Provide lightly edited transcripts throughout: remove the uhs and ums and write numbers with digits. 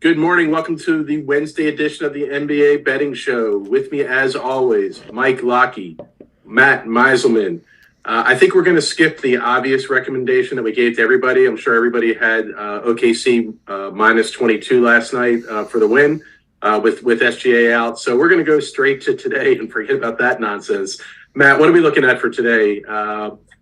Good morning. Welcome to the Wednesday edition of the NBA Betting Show. With me, as always, Mike Lockey, Matt Meiselman. I think we're going to skip the obvious recommendation that we gave to everybody. I'm sure everybody had OKC minus 22 last night for the win with SGA out. So we're going to go straight to today and forget about that nonsense. Matt, what are we looking at for today?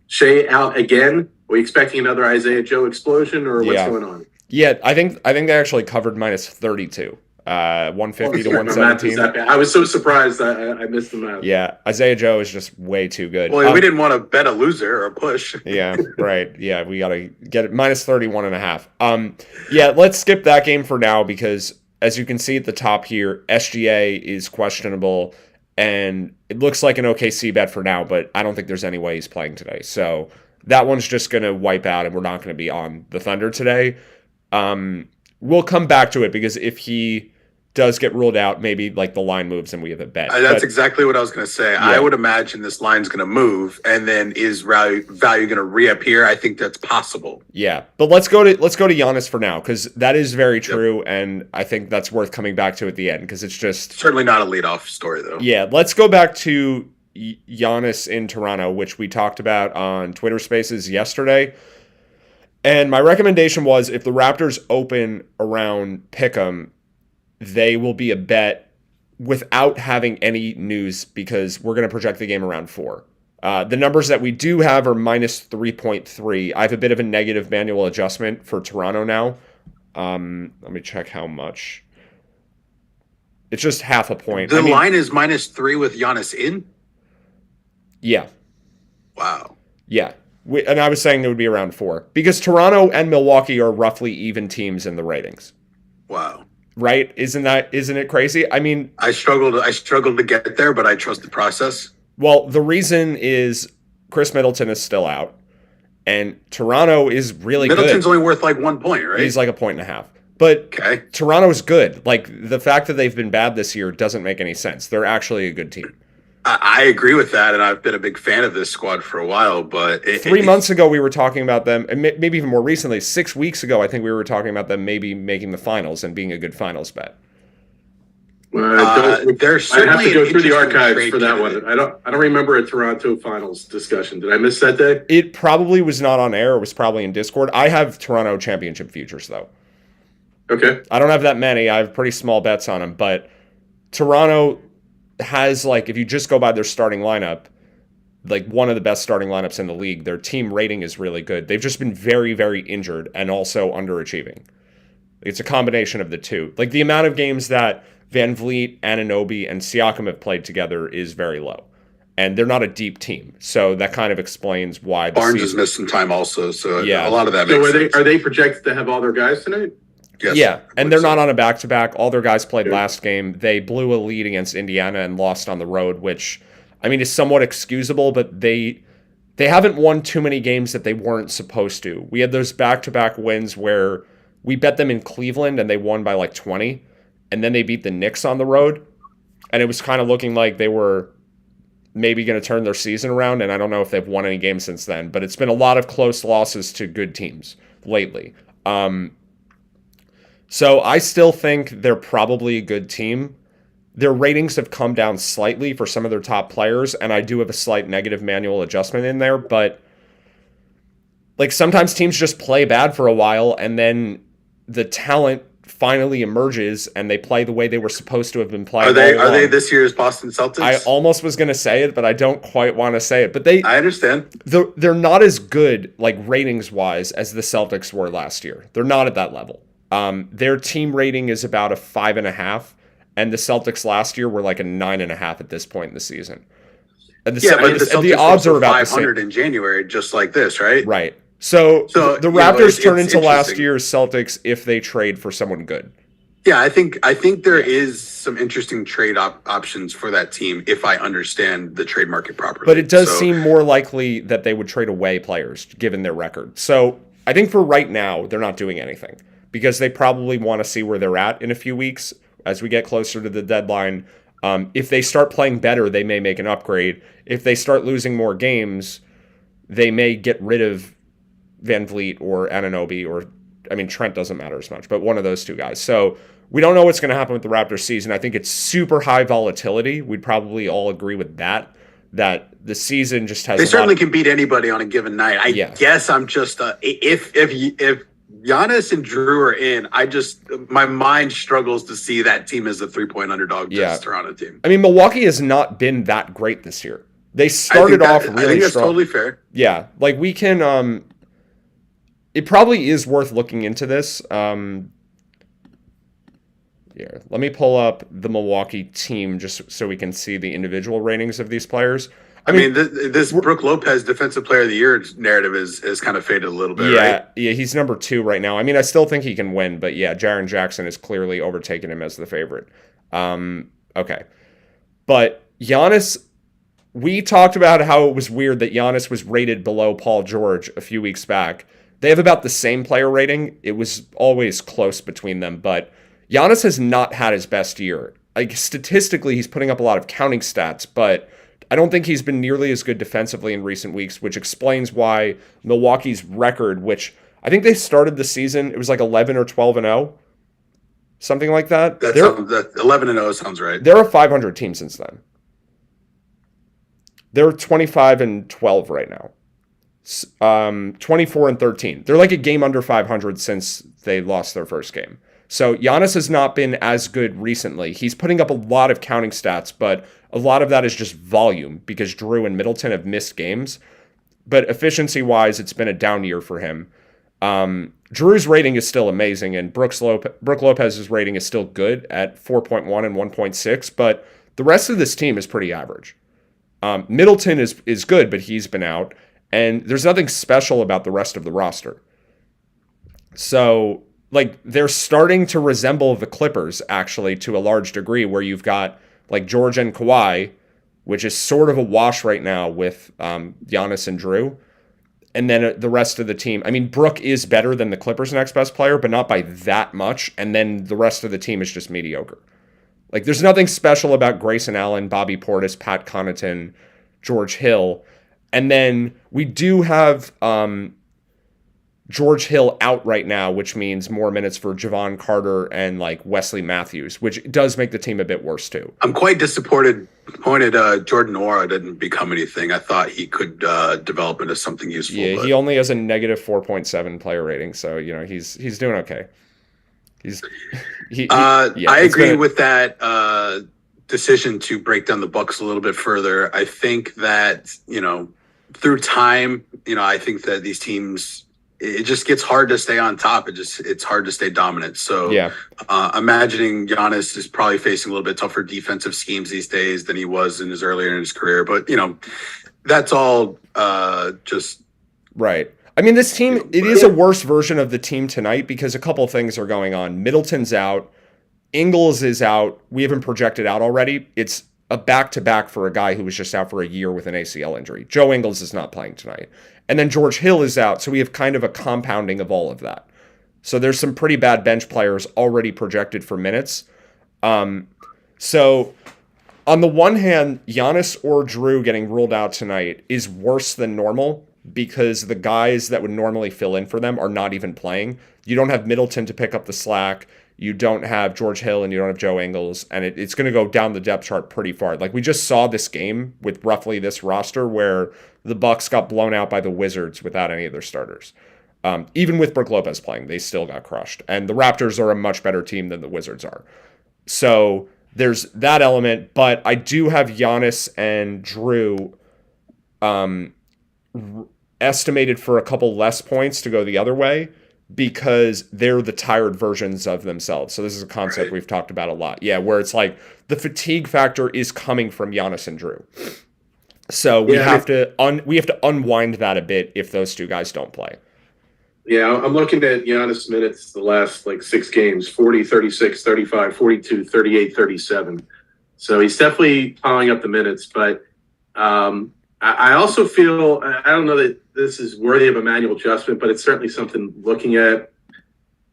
Shea out again? Are we expecting another Isaiah Joe explosion, or what's going on? Yeah, I think they actually covered minus 32. 150 to 117. I was so surprised I missed the math. Yeah, Isaiah Joe is just way too good. Well, we didn't want to bet a loser or a push. Yeah, right. Yeah, we got to get it minus 31 and a half. Yeah, let's skip that game for now because as you can see at the top here, SGA is questionable and it looks like an OKC bet for now, but I don't think there's any way he's playing today. So that one's just going to wipe out and we're not going to be on the Thunder today. We'll come back to it because if he does get ruled out, maybe like the line moves and we have a bet. That's exactly what I was going to say. Yeah. I would imagine this line's going to move, and then is value going to reappear? I think that's possible. Yeah, but let's go to Giannis for now because that is very true, and I think that's worth coming back to at the end because it's just certainly not a leadoff story though. Yeah, let's go back to Giannis in Toronto, which we talked about on Twitter Spaces yesterday. And my recommendation was if the Raptors open around Pick'em, they will be a bet without having any news because we're going to project the game around 4. The numbers that we do have are minus 3.3. I have a bit of a negative manual adjustment for Toronto now. Let me check how much. It's just half a point. The line is minus 3 with Giannis in? Yeah. Wow. Yeah. And I was saying it would be around 4 because Toronto and Milwaukee are roughly even teams in the ratings. Wow. Right? Isn't it crazy? I mean, I struggled to get there, but I trust the process. Well, the reason is Chris Middleton is still out and Toronto is really good. Middleton's only worth like 1 point, right? He's like 1.5 points. But Toronto's good. Like the fact that they've been bad this year doesn't make any sense. They're actually a good team. I agree with that, and I've been a big fan of this squad for a while. But 3 months ago, we were talking about them, and maybe even more recently, 6 weeks ago, I think we were talking about them maybe making the finals and being a good finals bet. There's I have to go through the archives for that one. I don't remember a Toronto finals discussion. Did I miss that day? It probably was not on air. It was probably in Discord. I have Toronto championship futures though. Okay. I don't have that many. I have pretty small bets on them, but Toronto has, like, if you just go by their starting lineup, like one of the best starting lineups in the league. Their team rating is really good. They've just been very, very injured and also underachieving. It's a combination of the two. Like the amount of games that Van Vliet, Anunoby, and Siakam have played together is very low. And they're not a deep team. So that kind of explains why Barnes has missed some time also. So yeah, a lot of that makes sense. So are they projected to have all their guys tonight? Yes, yeah, and they're not on a back-to-back. All their guys played last game. They blew a lead against Indiana and lost on the road, which, I mean, is somewhat excusable, but they haven't won too many games that they weren't supposed to. We had those back-to-back wins where we bet them in Cleveland and they won by like 20, and then they beat the Knicks on the road, and it was kind of looking like they were maybe going to turn their season around, and I don't know if they've won any games since then, but it's been a lot of close losses to good teams lately. So I still think they're probably a good team. Their ratings have come down slightly for some of their top players, and I do have a slight negative manual adjustment in there, but like sometimes teams just play bad for a while, and then the talent finally emerges, and they play the way they were supposed to have been playing. Are they this year's Boston Celtics? I almost was going to say it, but I don't quite want to say it. But I understand. They're not as good, like ratings-wise, as the Celtics were last year. They're not at that level. Their team rating is about a 5.5, and the Celtics last year were like a 9.5 at this point in the season. And the odds are about 500 in January, just like this, right? Right. So the Raptors turn into last year's Celtics if they trade for someone good. Yeah, I think there is some interesting trade options for that team if I understand the trade market properly. But it does seem more likely that they would trade away players given their record. So I think for right now, they're not doing anything because they probably want to see where they're at in a few weeks as we get closer to the deadline. If they start playing better, they may make an upgrade. If they start losing more games, they may get rid of Van Vliet or Anunoby or I mean, Trent doesn't matter as much, but one of those two guys. So we don't know what's going to happen with the Raptors season. I think it's super high volatility. We'd probably all agree with that the season just has. They certainly can beat anybody on a given night. I guess I'm just if Giannis and Drew are in, my mind struggles to see that team as a 3-point underdog to this Toronto team. I mean, Milwaukee has not been that great this year. They started off really strong. I think that's totally fair. Yeah, like we can. It probably is worth looking into this. Here, let me pull up the Milwaukee team just so we can see the individual ratings of these players. I mean this Brook Lopez Defensive Player of the Year narrative is kind of faded a little bit, right? Yeah, he's number 2 right now. I mean, I still think he can win, but yeah, Jaren Jackson has clearly overtaken him as the favorite. Okay. But Giannis, we talked about how it was weird that Giannis was rated below Paul George a few weeks back. They have about the same player rating. It was always close between them, but Giannis has not had his best year. Like statistically, he's putting up a lot of counting stats, but I don't think he's been nearly as good defensively in recent weeks, which explains why Milwaukee's record, which I think they started the season, it was like 11 or 12-0, something like that. That 11-0 sounds right. They're a 500 team since then. They're 25-12 right now. 24-13. They're like a game under 500 since they lost their first game. So Giannis has not been as good recently. He's putting up a lot of counting stats, but a lot of that is just volume because Drew and Middleton have missed games. But efficiency-wise, it's been a down year for him. Drew's rating is still amazing, and Brook Lopez's rating is still good at 4.1 and 1.6, but the rest of this team is pretty average. Middleton is good, but he's been out, and there's nothing special about the rest of the roster. So, like, they're starting to resemble the Clippers, actually, to a large degree, where you've got, like, George and Kawhi, which is sort of a wash right now with Giannis and Drew. And then the rest of the team, I mean, Brook is better than the Clippers' next best player, but not by that much. And then the rest of the team is just mediocre. Like, there's nothing special about Grayson Allen, Bobby Portis, Pat Connaughton, George Hill. And then we do have George Hill out right now, which means more minutes for Javon Carter and like Wesley Matthews, which does make the team a bit worse too. I'm quite disappointed Jordan Nwora didn't become anything. I thought he could develop into something useful. Yeah, he only has a negative 4.7 player rating, so you know he's doing okay. I agree with that decision to break down the Bucks a little bit further. I think that through time, I think that these teams, it just gets hard to stay on top. It's hard to stay dominant. So imagining Giannis is probably facing a little bit tougher defensive schemes these days than he was earlier in his career. But, that's all just right. I mean, this team, it is a worse version of the team tonight because a couple things are going on. Middleton's out. Ingles is out. We haven't projected out already. It's a back-to-back for a guy who was just out for a year with an ACL injury. Joe Ingles is not playing tonight. And then George Hill is out, so we have kind of a compounding of all of that. So there's some pretty bad bench players already projected for minutes. So on the one hand, Giannis or Drew getting ruled out tonight is worse than normal because the guys that would normally fill in for them are not even playing. You don't have Middleton to pick up the slack. You don't have George Hill and you don't have Joe Ingles, and it's going to go down the depth chart pretty far. Like we just saw this game with roughly this roster where the Bucks got blown out by the Wizards without any of their starters. Even with Brook Lopez playing, they still got crushed. And the Raptors are a much better team than the Wizards are. So there's that element, but I do have Giannis and Drew estimated for a couple less points to go the other way, because they're the tired versions of themselves. So this is a concept we've talked about a lot. Yeah, where it's like the fatigue factor is coming from Giannis and Drew. So we have to unwind that a bit if those two guys don't play. Yeah, I'm looking at Giannis minutes the last 6 games, 40, 36, 35, 42, 38, 37. So he's definitely piling up the minutes, but I also feel, I don't know that this is worthy of a manual adjustment, but it's certainly something looking at.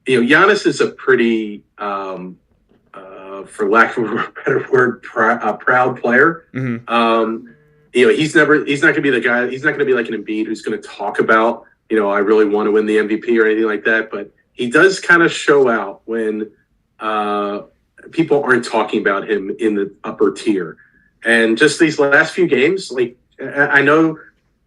Giannis is a pretty, for lack of a better word, proud player. Mm-hmm. He's not going to be the guy. He's not going to be like an Embiid who's going to talk about, I really want to win the MVP or anything like that. But he does kind of show out when people aren't talking about him in the upper tier. And just these last few games, like I know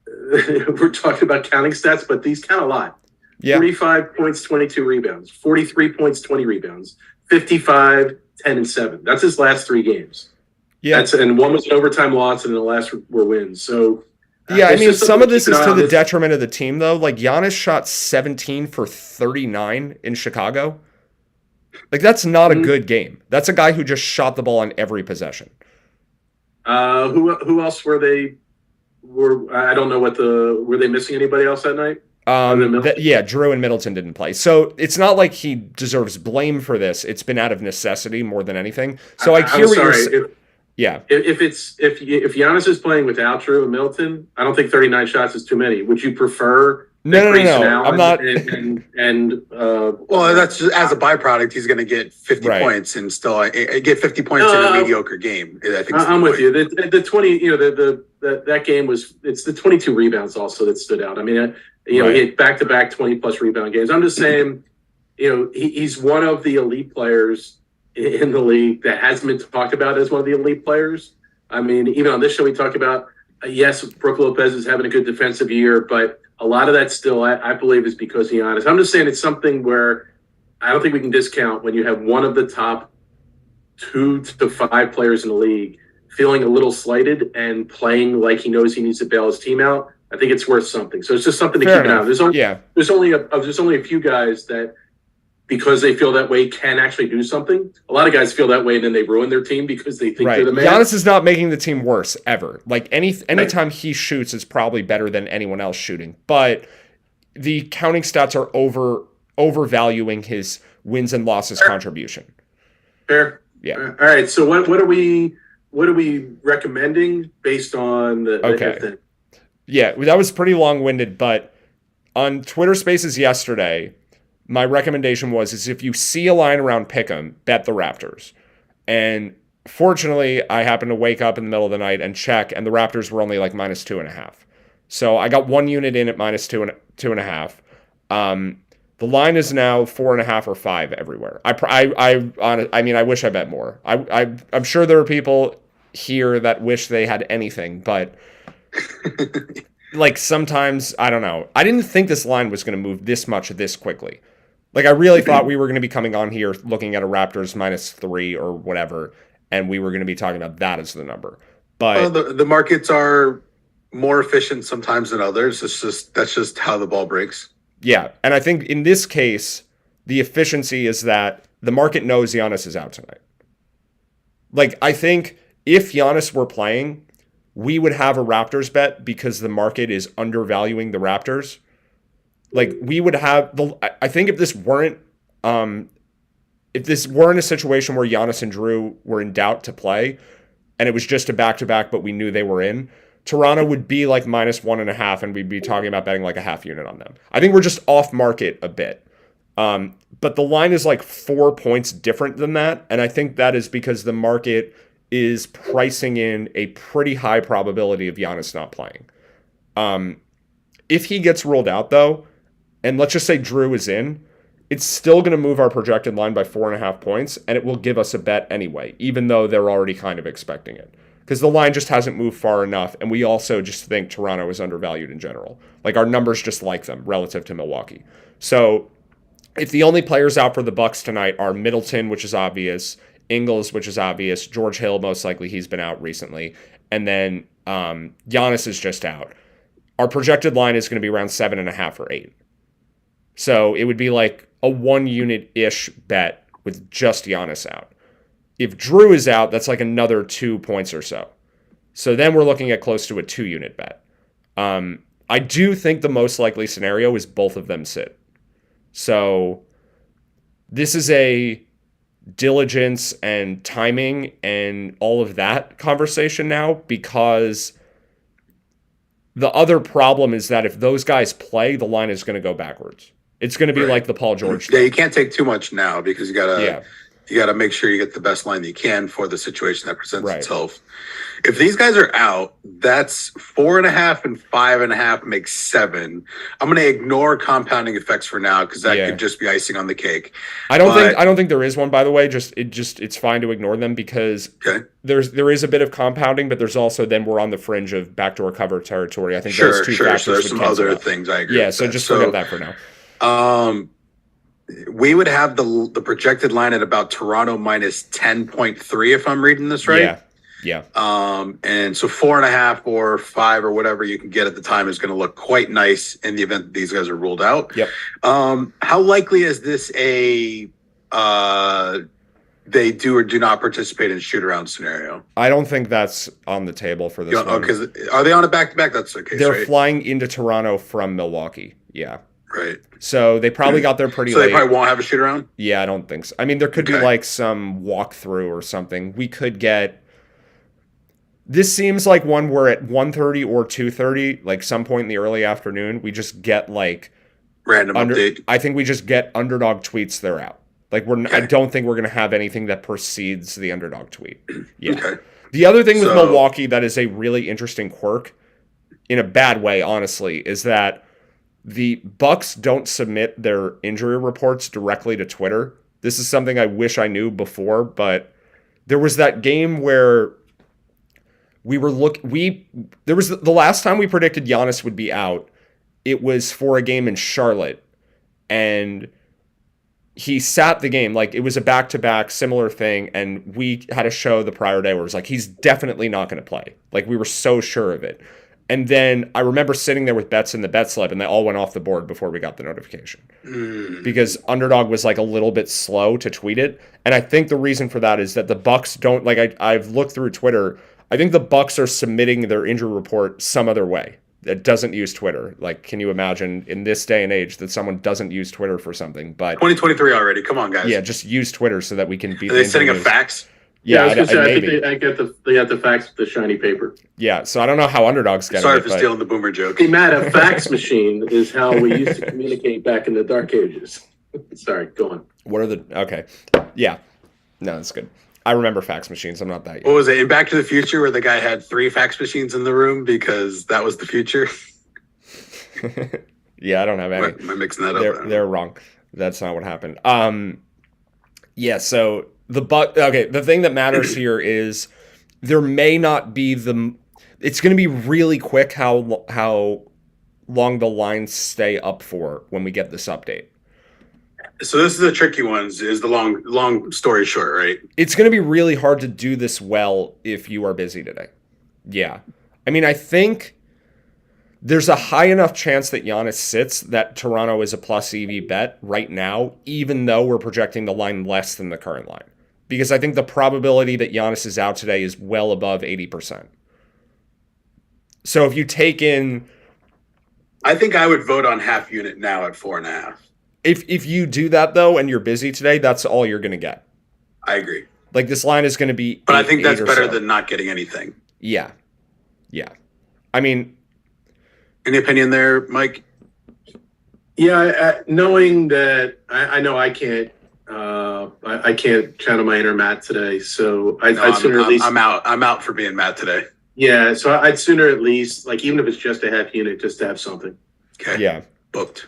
we're talking about counting stats, but these count a lot. Yeah. 45 points, 22 rebounds, 43 points, 20 rebounds, 55, 10, and 7. That's his last 3 games. Yeah. And one was an overtime loss, and the last were wins. So, yeah, I mean, some of this is to the this. detriment of the team, though. Like, Giannis shot 17 for 39 in Chicago. Like, that's not a good game. That's a guy who just shot the ball on every possession. Who else were they? I don't know were they missing anybody else that night? Drew and Middleton didn't play. So it's not like he deserves blame for this. It's been out of necessity more than anything. So I hear what you're saying. Yeah. If Giannis is playing without Drew and Middleton, I don't think 39 shots is too many. Would you prefer? No. I'm not. Well, that's just, as a byproduct, he's going to get 50 points and still get 50 points in a mediocre game. I think I'm with you. The 20, that game it's the 22 rebounds also that stood out. I mean, he had back-to-back 20-plus rebound games. I'm just saying, he's one of the elite players in the league that hasn't been talked about as one of the elite players. I mean, even on this show, we talk about, yes, Brook Lopez is having a good defensive year, but a lot of that still, I believe, is because of Giannis. I'm just saying it's something where I don't think we can discount when you have one of the top 2 to 5 players in the league feeling a little slighted and playing like he knows he needs to bail his team out. I think it's worth something. So it's just something to keep an eye on. There's only a few guys that, because they feel that way, can actually do something. A lot of guys feel that way and then they ruin their team because they think they're the man. Giannis is not making the team worse ever. Like anytime he shoots is probably better than anyone else shooting. But the counting stats are overvaluing his wins and losses contribution. Fair. Yeah. All right. So what are we recommending based on the Yeah, that was pretty long-winded, but on Twitter Spaces yesterday, my recommendation is if you see a line around Pick'em, bet the Raptors. And fortunately, I happened to wake up in the middle of the night and check, and the Raptors were only like -2.5. So I got 1 unit in at -2.5. The line is now 4.5 or 5 everywhere. I mean, I wish I bet more. I'm sure there are people here that wish they had anything, but like sometimes, I don't know. I didn't think this line was going to move this much this quickly. Like I really thought we were going to be coming on here looking at a Raptors -3 or whatever, and we were going to be talking about that as the number. But the markets are more efficient sometimes than others. That's just how the ball breaks. Yeah, and I think in this case, the efficiency is that the market knows Giannis is out tonight. Like I think if Giannis were playing, we would have a Raptors bet because the market is undervaluing the Raptors. Like we would have I think if this weren't a situation where Giannis and Drew were in doubt to play and it was just a back-to-back but we knew they were in, Toronto would be like -1.5 and we'd be talking about betting like a half unit on them. I think we're just off market a bit. But the line is like 4 points different than that, and I think that is because the market is pricing in a pretty high probability of Giannis not playing. If he gets ruled out, though, and let's just say Drew is in, it's still going to move our projected line by 4.5 points, and it will give us a bet anyway, even though they're already kind of expecting it. Because the line just hasn't moved far enough, and we also just think Toronto is undervalued in general. Like, our numbers just like them relative to Milwaukee. So, if the only players out for the Bucks tonight are Middleton, which is obvious, Ingles, which is obvious, George Hill, most likely he's been out recently, and then Giannis is just out. Our projected line is going to be around 7.5 or 8. So it would be like a 1 unit-ish bet with just Giannis out. If Drew is out, that's like another 2 points or so. So then we're looking at close to a 2 unit bet. I do think the most likely scenario is both of them sit. So this is a diligence and timing and all of that conversation now, because the other problem is that if those guys play, the line is going to go backwards. It's going to be like the Paul George thing. Yeah, you can't take too much now because you got to You got to make sure you get the best line that you can for the situation that presents Right. itself. If these guys are out, that's 4.5 and 5.5 makes 7. I'm going to ignore compounding effects for now because that Yeah. could just be icing on the cake. I don't think there is one, by the way. It's fine to ignore them because Okay. there is a bit of compounding, but there's also then we're on the fringe of backdoor cover territory. I think those two factors So there's would some cancel other out. things I agree Yeah, with so that. just forget that for now. We would have the projected line at about Toronto minus 10.3 if I'm reading this right. Yeah. And so 4.5 or 5 or whatever you can get at the time is going to look quite nice in the event that these guys are ruled out. Yep. How likely is this a they do or do not participate in shoot around scenario? I don't think that's on the table for this one. Because are they on a back to back? That's the case. They're right? flying into Toronto from Milwaukee. Yeah. Right. So they probably got there pretty So late. they probably won't have a shoot around. Yeah, I don't think so. I mean, there could be Okay. like some walkthrough or something. We could get. This seems like one where at 1:30 or 2:30, like some point in the early afternoon, we just get like Random update. I think we just get underdog tweets. They're out. Like I don't think we're gonna have anything that precedes the underdog tweet. Yeah. Okay. The other thing with So- Milwaukee that is a really interesting quirk, in a bad way, honestly, is that the Bucks don't submit their injury reports directly to Twitter. This is something I wish I knew before, but there was that game where there was the last time we predicted Giannis would be out, it was for a game in Charlotte, and he sat the game. Like, it was a back-to-back similar thing, and we had a show the prior day where it was like, he's definitely not going to play. Like, we were so sure of it. And then I remember sitting there with bets in the bet slip, and they all went off the board before we got the notification. Because Underdog was like a little bit slow to tweet it. And I think the reason for that is that the Bucks don't, like, I've looked through Twitter. I think the Bucks are submitting their injury report some other way that doesn't use Twitter. Like, can you imagine in this day and age that someone doesn't use Twitter for something? But 2023 already. Come on, guys. yeah, just use Twitter so that we can beat. Are they the sending a news. fax? Yeah, I was gonna say, I maybe. think they got the facts with the shiny paper. Yeah, so I don't know how Underdogs get Sorry it. for but stealing the boomer joke. Hey, Matt, a fax machine is how we used to communicate back in the dark ages. Sorry, go on. what are the okay? Yeah, no, that's good. I remember fax machines. I'm not that What young. was it in Back to the Future where the guy had 3 fax machines in the room because that was the future? Yeah, I don't have any. Am I mixing that up? They're wrong. That's not what happened. Yeah. So the thing that matters here is there may not be it's going to be really quick how long the lines stay up for when we get this update. So this is the tricky ones. Is the long story short, right? It's going to be really hard to do this well if you are busy today. Yeah. I mean, I think there's a high enough chance that Giannis sits that Toronto is a plus EV bet right now, even though we're projecting the line less than the current line. Because I think the probability that Giannis is out today is well above 80%. So if you take in... I think I would vote on half unit now at 4.5. If you do that, though, and you're busy today, that's all you're going to get. I agree. Like, this line is going to be But I eight- think that's eight or better so. than not getting anything. Yeah. Yeah. I mean... Any opinion there, Mike? Yeah, knowing that I know I can't I can't channel my inner Matt today, so I'd sooner at least I'm out. I'm out for being Matt today. yeah. So I'd sooner at least, like, even if it's just a half unit, just to have something. Okay. Yeah. Booked.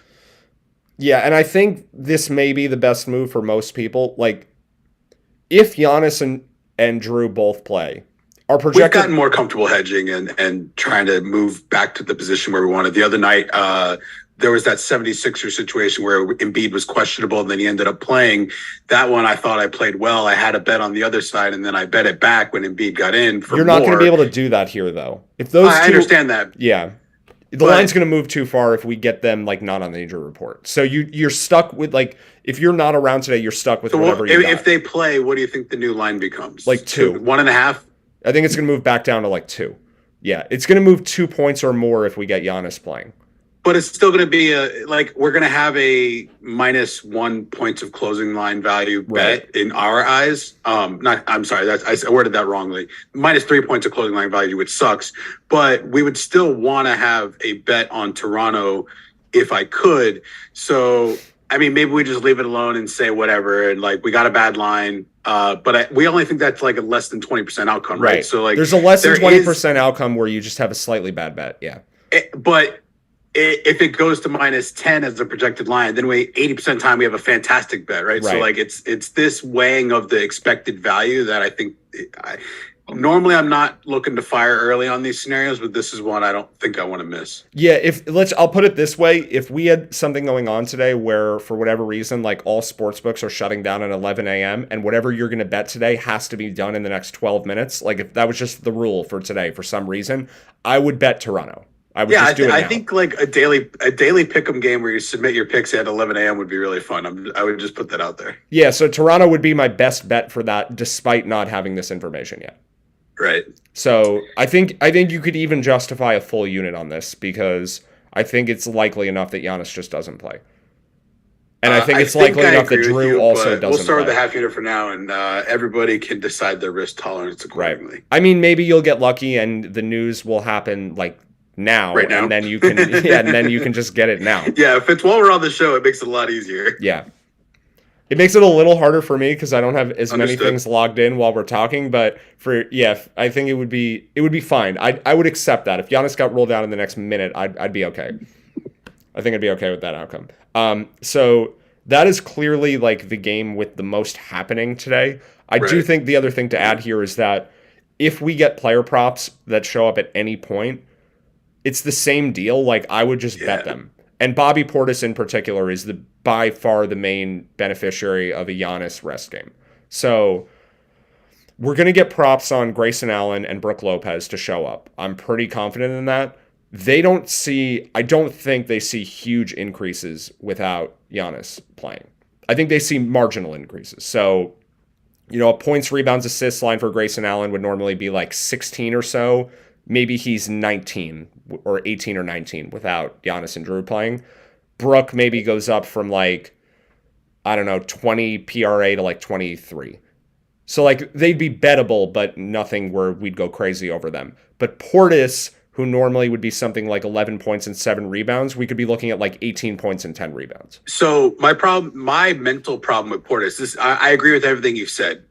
Yeah, and I think this may be the best move for most people. Like, if Giannis and Drew both play, our We've projected... gotten more comfortable hedging and trying to move back to the position where we wanted. The other night, there was that 76er situation where Embiid was questionable and then he ended up playing. That one I thought I played well. I had a bet on the other side and then I bet it back when Embiid got in for You're not going to more. be able to do that here, though. If those I two... understand that. Yeah. The But- line's going to move too far if we get them, like, not on the injury report. So you're stuck with, like, if you're not around today, you're stuck with So whatever you got. if they play, what do you think the new line becomes? Like 2. 1.5? I think it's going to move back down to, like, 2. Yeah, it's going to move 2 points or more if we get Giannis playing. But it's still going to be we're going to have a -1 points of closing line value bet in our eyes. I'm sorry, I worded that wrongly. -3 points of closing line value, which sucks. But we would still want to have a bet on Toronto if I could. So I mean, maybe we just leave it alone and say whatever, and like we got a bad line, but we only think that's like a less than 20% outcome, right? So like, there's a less than there 20% outcome where you just have a slightly bad bet. Yeah. But if it goes to -10 as the projected line, then 80% of the time we have a fantastic bet, right? So like it's this weighing of the expected value that I think normally I'm not looking to fire early on these scenarios, but this is one I don't think I want to miss. Yeah, I'll put it this way. If we had something going on today where for whatever reason, like all sports books are shutting down at 11 a.m. and whatever you're going to bet today has to be done in the next 12 minutes, like if that was just the rule for today for some reason, I would bet Toronto. I would just do it now. I think like a daily pick'em game where you submit your picks at 11 a.m. would be really fun. I would just put that out there. Yeah, so Toronto would be my best bet for that, despite not having this information yet. Right. So I think you could even justify a full unit on this because I think it's likely enough that Giannis just doesn't play. And I think it's likely enough that Drew also doesn't play. We'll start with the half unit for now, and everybody can decide their risk tolerance accordingly. Right. I mean, maybe you'll get lucky and the news will happen like now, right now. And then you can and then you can just get it now. Yeah, if it's while we're on the show, it makes it a lot easier. Yeah. It makes it a little harder for me because I don't have as Understood. many things logged in while we're talking, but I think it would be fine. I would accept that. If Giannis got rolled out in the next minute, I'd be okay. I think I'd be okay with that outcome. So that is clearly like the game with the most happening today. I do think the other thing to add here is that if we get player props that show up at any point, it's the same deal. Like I would just bet them. And Bobby Portis in particular is by far the main beneficiary of a Giannis rest game. So we're going to get props on Grayson Allen and Brook Lopez to show up. I'm pretty confident in that. I don't think they see huge increases without Giannis playing. I think they see marginal increases. So, a points, rebounds, assists line for Grayson Allen would normally be like 16 or so. Maybe he's 19 or 18 or 19 without Giannis and Drew playing. Brook maybe goes up from 20 PRA to 23. So they'd be bettable, but nothing where we'd go crazy over them. But Portis, who normally would be something like 11 points and 7 rebounds, we could be looking at 18 points and 10 rebounds. So my mental problem with Portis, I agree with everything you've said.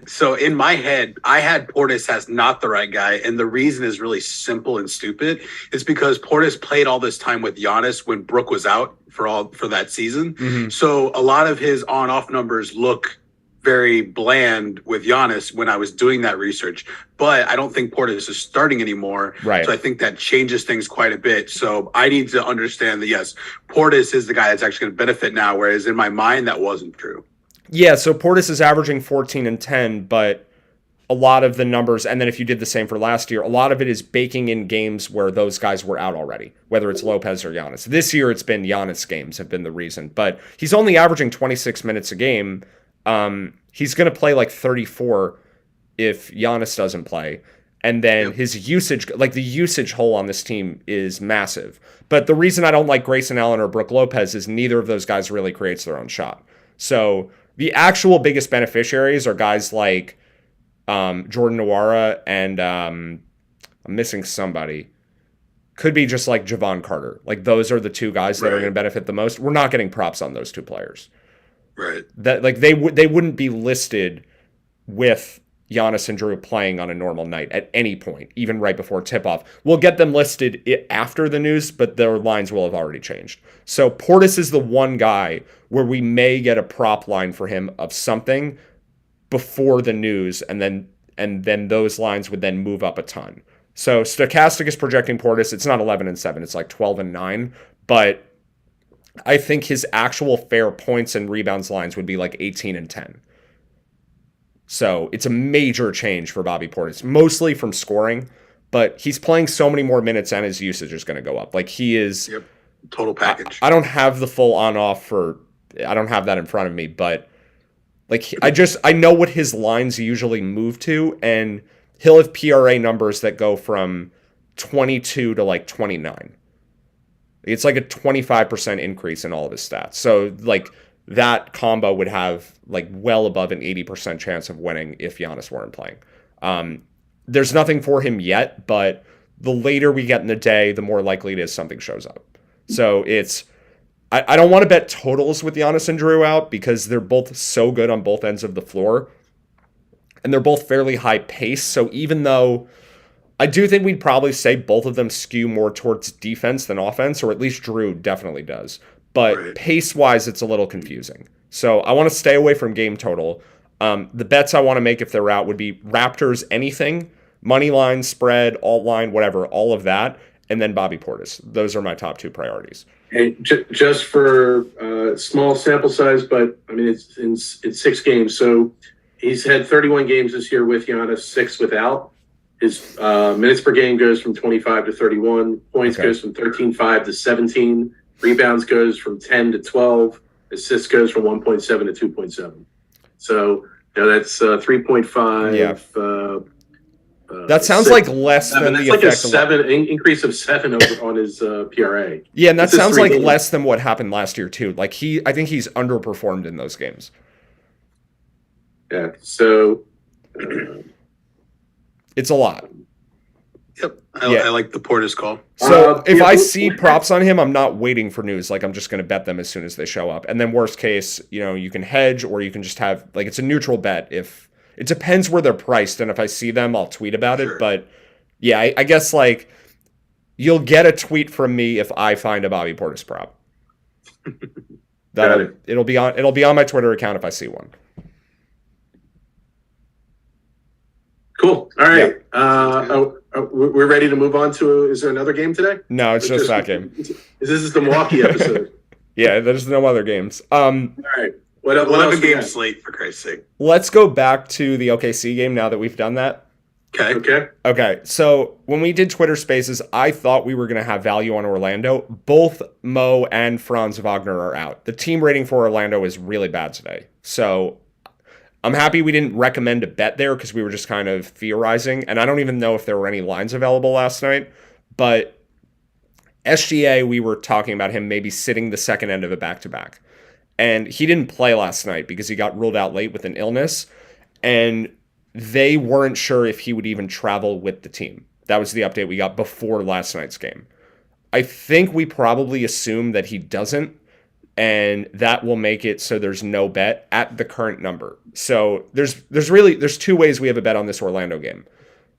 So in my head, I had Portis as not the right guy. And the reason is really simple and stupid. It's because Portis played all this time with Giannis when Brook was out for that season. Mm-hmm. So a lot of his on-off numbers look very bland with Giannis when I was doing that research, but I don't think Portis is starting anymore. Right. So I think that changes things quite a bit. So I need to understand that, yes, Portis is the guy that's actually going to benefit now, whereas in my mind, that wasn't true. Yeah, so Portis is averaging 14 and 10, but a lot of the numbers, and then if you did the same for last year, a lot of it is baking in games where those guys were out already, whether it's Lopez or Giannis. This year, it's been Giannis games have been the reason, but he's only averaging 26 minutes a game. He's going to play 34 if Giannis doesn't play. And then his usage, the usage hole on this team is massive. But the reason I don't like Grayson Allen or Brook Lopez is neither of those guys really creates their own shot. So the actual biggest beneficiaries are guys like Jordan Nwora and I'm missing somebody. Could be just Javon Carter. Those are the two guys that are going to benefit the most. We're not getting props on those two players. Right. That they wouldn't be listed with Giannis and Drew playing on a normal night at any point, even right before tip-off. We'll get them listed after the news, but their lines will have already changed. So Portis is the one guy where we may get a prop line for him of something before the news, and then those lines would then move up a ton. So Stochastic is projecting Portis. It's not 11 and 7. It's 12 and 9, but I think his actual fair points and rebounds lines would be 18 and 10. So it's a major change for Bobby Portis, mostly from scoring, but he's playing so many more minutes and his usage is going to go up. He is total package. I don't have the full on-off I don't have that in front of me, but I know what his lines usually move to, and he'll have PRA numbers that go from 22 to 29. It's a 25% increase in all of his stats. So that combo would have well above an 80% chance of winning if Giannis weren't playing. There's nothing for him yet, but the later we get in the day, the more likely it is something shows up. So it's I don't want to bet totals with Giannis and Drew out because they're both so good on both ends of the floor. And they're both fairly high pace. So even though I do think we'd probably say both of them skew more towards defense than offense, or at least Drew definitely does. But Right. pace-wise, it's a little confusing. So I want to stay away from game total. The bets I want to make if they're out would be Raptors anything, money line, spread, alt line, whatever, all of that, and then Bobby Portis. Those are my top two priorities. And just for small sample size, but I mean it's 6 games. So he's had 31 games this year with Giannis, 6 without. His minutes per game goes from 25 to 31. Points Okay. goes from 13.5 to 17. Rebounds goes from 10 to 12. Assists goes from 1.7 to 2.7. So that's 3.5. Yeah. That sounds 6, like less 7. than That's the like a effect. 7 increase of 7 over on his PRA. Yeah, and that It's just sounds 3 like games. less than what happened last year too. Like I think he's underperformed in those games. Yeah. So It's a lot. Yep. Yeah. I like the Portis call. So if yeah, I but- see props on him, I'm not waiting for news. Like I'm just going to bet them as soon as they show up. And then worst case, you can hedge or you can just have like it's a neutral bet. If it depends where they're priced, and if I see them, I'll tweet about Sure. it. But yeah, I guess like you'll get a tweet from me if I find a Bobby Portis prop. Got it. It'll be on my Twitter account if I see one. Cool. All right. We're ready to move on to. Is there another game today? No, it's just that game. This is the Milwaukee episode. Yeah, there's no other games. All right. What else 11 we game got? slate, for Christ's sake. Let's go back to the OKC game now that we've done that. Okay. Okay. Okay, so when we did Twitter Spaces, I thought we were going to have value on Orlando. Both Mo and Franz Wagner are out. The team rating for Orlando is really bad today. So I'm happy we didn't recommend a bet there because we were just kind of theorizing. And I don't even know if there were any lines available last night. But SGA, we were talking about him maybe sitting the second end of a back-to-back. And he didn't play last night because he got ruled out late with an illness. And they weren't sure if he would even travel with the team. That was the update we got before last night's game. I think we probably assume that he doesn't, and that will make it so there's no bet at the current number. So there's 2 ways we have a bet on this Orlando game.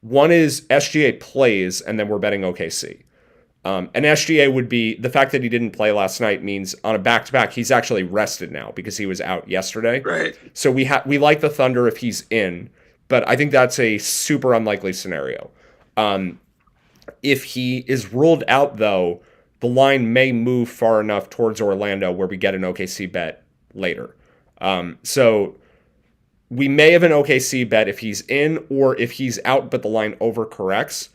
One is SGA plays, and then we're betting OKC. And SGA would be, the fact that he didn't play last night means on a back-to-back, he's actually rested now because he was out yesterday. Right. So we like the Thunder if he's in, but I think that's a super unlikely scenario. If he is ruled out, though, the line may move far enough towards Orlando where we get an OKC bet later. So we may have an OKC bet if he's in or if he's out, but the line overcorrects.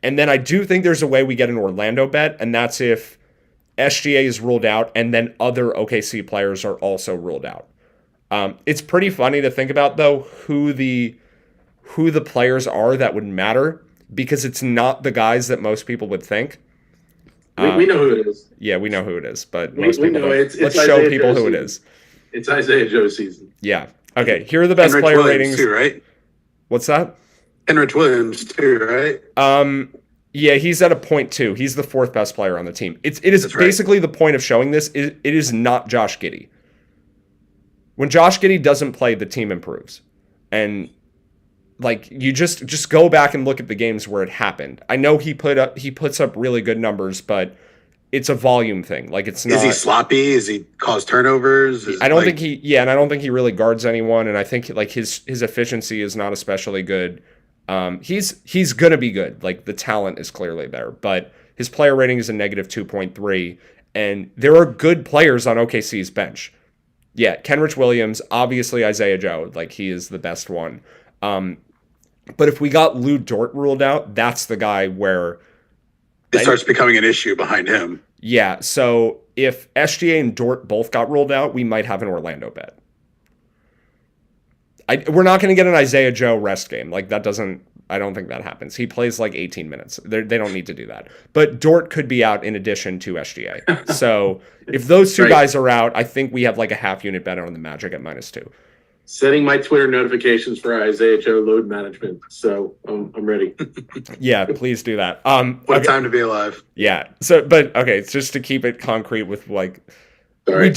And then I do think there's a way we get an Orlando bet, and that's if SGA is ruled out and then other OKC players are also ruled out. It's pretty funny to think about, though, who the players are that would matter, because it's not the guys that most people would think. We know who it is. Yeah, we know who it is, but We- most we people know don't. it's Let's show Isaiah people who it Joe is. It's Isaiah Joe season. Yeah. Okay, here are the best Henrik player Williams ratings. too, right? What's that? Henrik Williams too, right? Yeah, he's at a 0.2. He's the 4th best player on the team. It is That's right. basically the point of showing this. It is not Josh Giddey. When Josh Giddey doesn't play, the team improves. And like you just go back and look at the games where it happened. I know he puts up really good numbers, but it's a volume thing. Like it's not. Is he sloppy? Is he cause turnovers? I don't think and I don't think he really guards anyone. And I think like his efficiency is not especially good. He's gonna be good. Like the talent is clearly there, but his player rating is a negative 2.3, and there are good players on OKC's bench. Yeah, Kenrich Williams, obviously Isaiah Joe, like he is the best one. But if we got Lou Dort ruled out, that's the guy where it starts becoming an issue behind him. yeah. So if SGA and Dort both got ruled out, we might have an Orlando bet. We're not going to get an Isaiah Joe rest game. Like that doesn't. I don't think that happens. He plays like 18 minutes. They don't need to do that. But Dort could be out in addition to SGA. So if those two Right. guys are out, I think we have like a half unit bet on the Magic at -2. Setting my Twitter notifications for Isaiah Joe load management. So I'm ready. Yeah, please do that. What Okay. a time to be alive. Yeah. So, but okay, it's just to keep it concrete with like Sorry.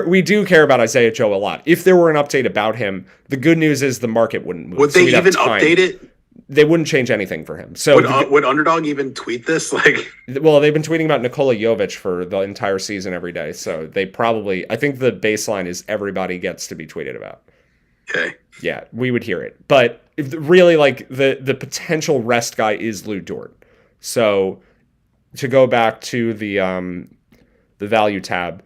We do care about Isaiah Joe a lot. If there were an update about him, the good news is the market wouldn't move. Would so they we'd have even time. update it? They wouldn't change anything for him. So Would Underdog even tweet this? Like, well, they've been tweeting about Nikola Jovic for the entire season every day. So they probably, I think the baseline is everybody gets to be tweeted about. okay. Yeah, we would hear it. But if really, like, the potential rest guy is Lou Dort. So to go back to the value tab,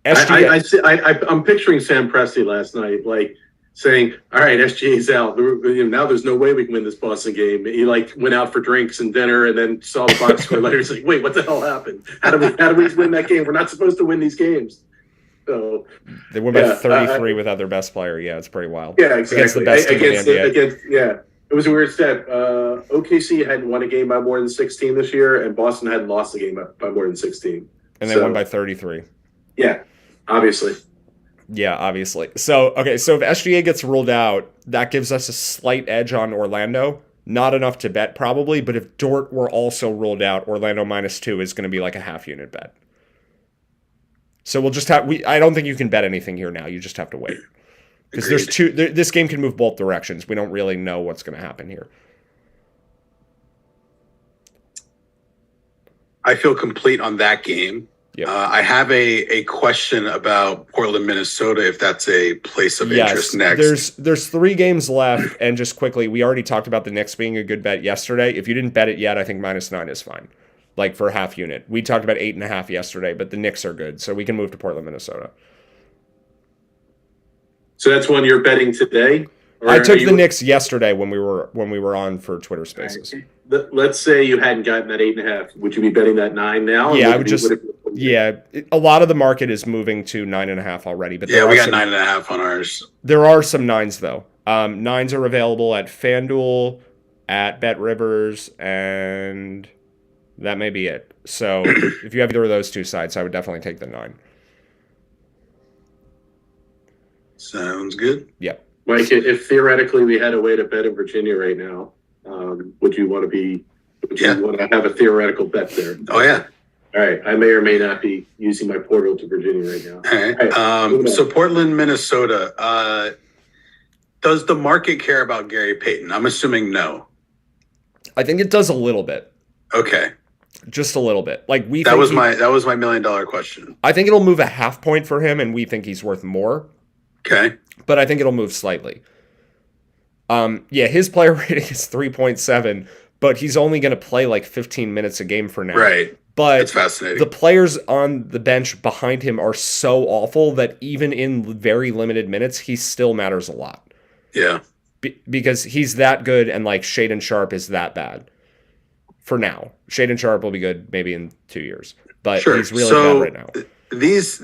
I'm picturing Sam Presti last night, like saying, "All right, SGA's out. Now there's no way we can win this Boston game." He like went out for drinks and dinner, and then saw the box score later. He's like, "Wait, what the hell happened? How do we win that game? We're not supposed to win these games." So they won by 33 without their best player. Yeah, it's pretty wild. Yeah, exactly. Against the best team in the NBA. Yeah. It was a weird stat. OKC hadn't won a game by more than 16 this year, and Boston hadn't lost a game by more than 16. And they won by 33. Yeah, obviously. Yeah, obviously. So, okay, so if SGA gets ruled out, that gives us a slight edge on Orlando. Not enough to bet, probably, but if Dort were also ruled out, Orlando -2 is going to be like a half-unit bet. So we'll just have... I don't think you can bet anything here now. You just have to wait. Because there's two... this game can move both directions. We don't really know what's going to happen here. I feel complete on that game. Yep. I have a question about Portland, Minnesota, if that's a place of interest next. There's 3 games left, and just quickly, we already talked about the Knicks being a good bet yesterday. If you didn't bet it yet, I think -9 is fine. Like for a half unit. We talked about 8.5 yesterday, but the Knicks are good, so we can move to Portland, Minnesota. So that's one you're betting today? I took the Knicks yesterday when we were on for Twitter Spaces. Let's say you hadn't gotten that 8.5. Would you be betting that 9 now? Yeah, I would just. Yeah, a lot of the market is moving to 9.5 already. But yeah, we got 9.5 on ours. There are some 9s though. 9s are available at FanDuel, at BetRivers, and that may be it. So if you have either of those 2 sites, I would definitely take the 9. Sounds good. Yep. Mike, if theoretically we had a way to bet in Virginia right now, would you want to have a theoretical bet there? Oh yeah. All right. I may or may not be using my portal to Virginia right now. All right. So Portland, Minnesota. Does the market care about Gary Payton? I'm assuming no. I think it does a little bit. Okay. Just a little bit. Like that was my $1 million question. I think it'll move a half point for him, and we think he's worth more. Okay. But I think it'll move slightly. Yeah, his player rating is 3.7, but he's only going to play like 15 minutes a game for now. Right. But it's fascinating. The players on the bench behind him are so awful that even in very limited minutes, he still matters a lot. Yeah. Because he's that good, and like Shaedon Sharpe is that bad. For now. Shaedon Sharpe will be good maybe in 2 years. But he's really bad right now. These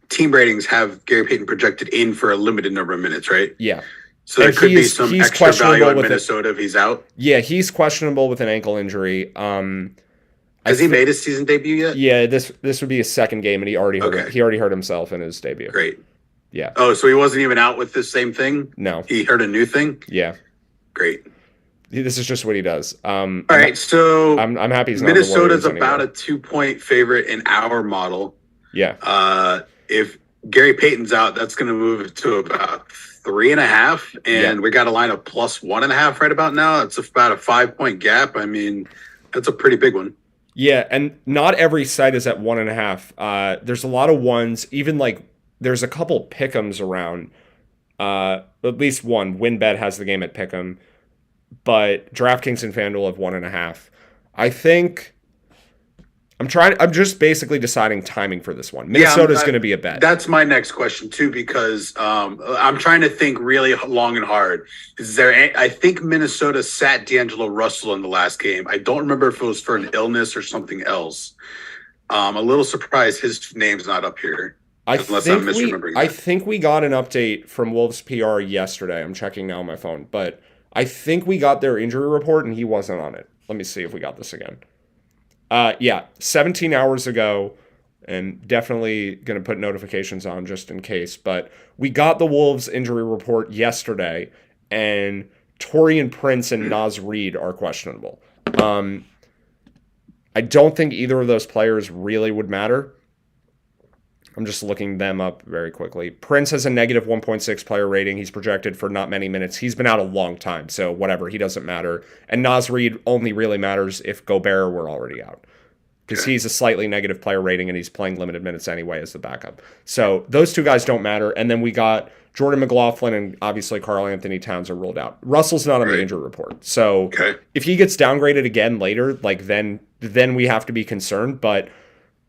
team ratings have Gary Payton projected in for a limited number of minutes, right? Yeah. So there could be some extra value in Minnesota if he's out. Yeah, he's questionable with an ankle injury. Has he made his season debut yet? Yeah, this would be his second game, and he already hurt himself in his debut. Great. Yeah. Oh, so he wasn't even out with the same thing? No. He hurt a new thing? Yeah. Great. This is just what he does. All right, so I'm happy he's not Minnesota's about a 2-point favorite in our model. Yeah. If Gary Payton's out, that's going to move it to about 3.5, and we got a line of plus 1.5 right about now. It's about a 5-point gap. I mean, that's a pretty big one. Yeah, and not every site is at 1.5. There's a lot of ones. Even like there's a couple pick'ems around. At least one. WinBet has the game at pick'em, but DraftKings and FanDuel have 1.5. I think. I'm just basically deciding timing for this one. Minnesota's going to be a bet. That's my next question too, because I'm trying to think really long and hard. I think Minnesota sat D'Angelo Russell in the last game. I don't remember if it was for an illness or something else. I'm a little surprised his name's not up here. Unless I'm misremembering that. I think we got an update from Wolves PR yesterday. I'm checking now on my phone, but I think we got their injury report and he wasn't on it. Let me see if we got this again. 17 hours ago, and definitely going to put notifications on just in case, but we got the Wolves injury report yesterday, and Taurean Prince and Naz Reid are questionable. I don't think either of those players really would matter. I'm just looking them up very quickly. Prince has a negative 1.6 player rating. He's projected for not many minutes. He's been out a long time, so whatever. He doesn't matter. And Naz Reid only really matters if Gobert were already out, because he's a slightly negative player rating and he's playing limited minutes anyway as the backup. So those two guys don't matter. And then we got Jordan McLaughlin and obviously Karl Anthony Towns are ruled out. Russell's not on the injury report. So if he gets downgraded again later, like then we have to be concerned. But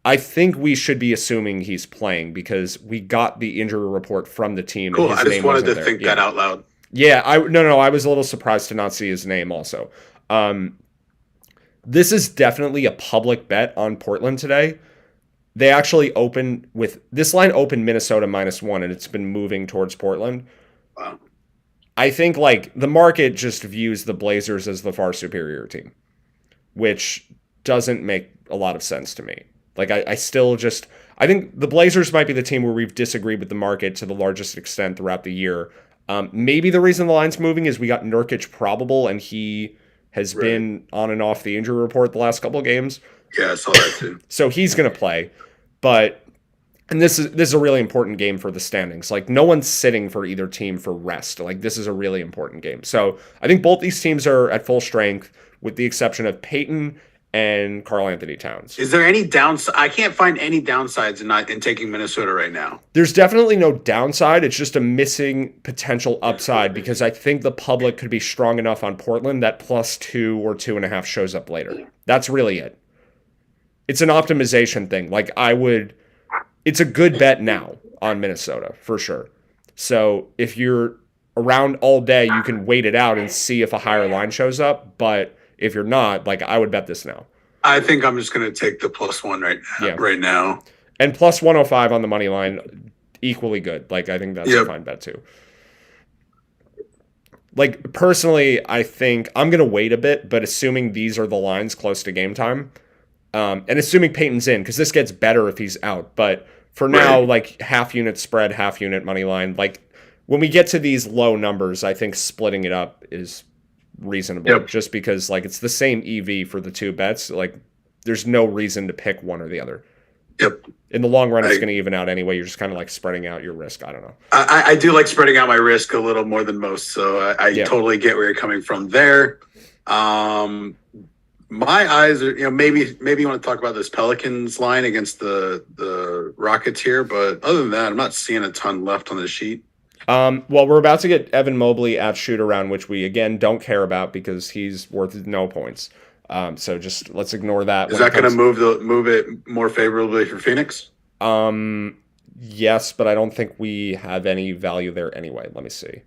I think we should be assuming he's playing because we got the injury report from the team. Cool. I just wanted to think that out loud. Yeah. I was a little surprised to not see his name also. This is definitely a public bet on Portland today. They actually opened with this line opened Minnesota -1, and it's been moving towards Portland. Wow. I think like the market just views the Blazers as the far superior team, which doesn't make a lot of sense to me. Like I think the Blazers might be the team where we've disagreed with the market to the largest extent throughout the year. Maybe the reason the line's moving is we got Nurkic probable, and he has been on and off the injury report the last couple of games. Yeah, I saw that too. So he's going to play, and this is a really important game for the standings. Like no one's sitting for either team for rest. Like this is a really important game. So I think both these teams are at full strength, with the exception of Peyton and Karl Anthony Towns. Is there any downside? I can't find any downsides in taking Minnesota right now. There's definitely no downside. It's just a missing potential upside because I think the public could be strong enough on Portland that +2 or 2.5 shows up later. That's really it. It's an optimization thing. Like it's a good bet now on Minnesota for sure. So if you're around all day, you can wait it out and see if a higher line shows up. But if you're not, like I would bet this now. I think I'm just going to take the +1 right now. And +105 on the money line, equally good. Like I think that's a fine bet too. Like personally, I think I'm going to wait a bit, but assuming these are the lines close to game time, and assuming Peyton's in, because this gets better if he's out. But for now, like half unit spread, half unit money line. Like when we get to these low numbers, I think splitting it up is reasonable. Just because like it's the same EV for the two bets. Like there's no reason to pick one or the other. In the long run, it's going to even out anyway. You're just kind of like spreading out your risk. I don't know. I do like spreading out my risk a little more than most, so I totally get where you're coming from there. My eyes are, maybe you want to talk about this Pelicans line against the Rockets here, but other than that, I'm not seeing a ton left on the sheet. Well, we're about to get Evan Mobley at shoot around, which we again don't care about because he's worth no points. So just let's ignore that. Is that going to move it more favorably for Phoenix? Yes, but I don't think we have any value there anyway. Let me see.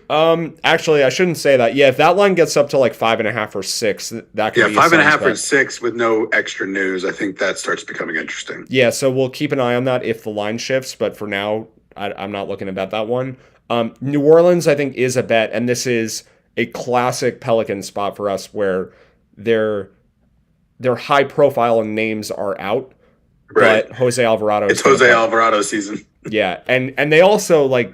Actually, I shouldn't say that. Yeah, if that line gets up to like 5.5 or 6, that could be 5.5 or 6 with no extra news. I think that starts becoming interesting. Yeah, so we'll keep an eye on that if the line shifts. But for now, I'm not looking to bet that one. New Orleans, I think, is a bet, and this is a classic Pelican spot for us where their high profile and names are out, but Jose Alvarado. It's Jose Alvarado season. Yeah, and they also like.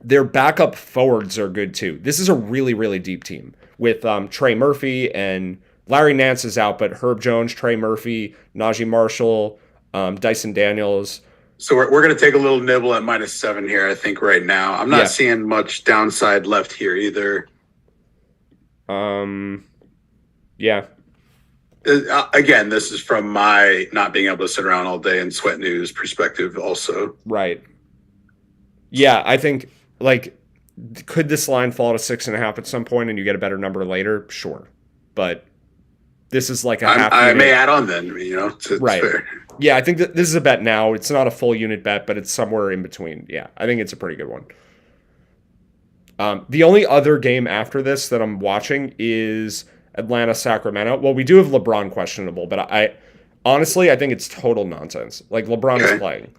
Their backup forwards are good too. This is a really, really deep team with Trey Murphy and Larry Nance is out, but Herb Jones, Trey Murphy, Najee Marshall, Dyson Daniels. So we're going to take a little nibble at -7 here, I think, right now. I'm not seeing much downside left here either. Yeah. Again, this is from my not being able to sit around all day and sweat news perspective also. Right. Yeah, I think, like, could this line fall to 6.5 at some point and you get a better number later? Sure. But this is like a half I unit. may add on then, right. Fair. Yeah, I think that this is a bet now. It's not a full unit bet, but it's somewhere in between. Yeah, I think it's a pretty good one. The only other game after this that I'm watching is Atlanta-Sacramento. Well, we do have LeBron questionable, but I honestly think it's total nonsense. Like, LeBron is playing.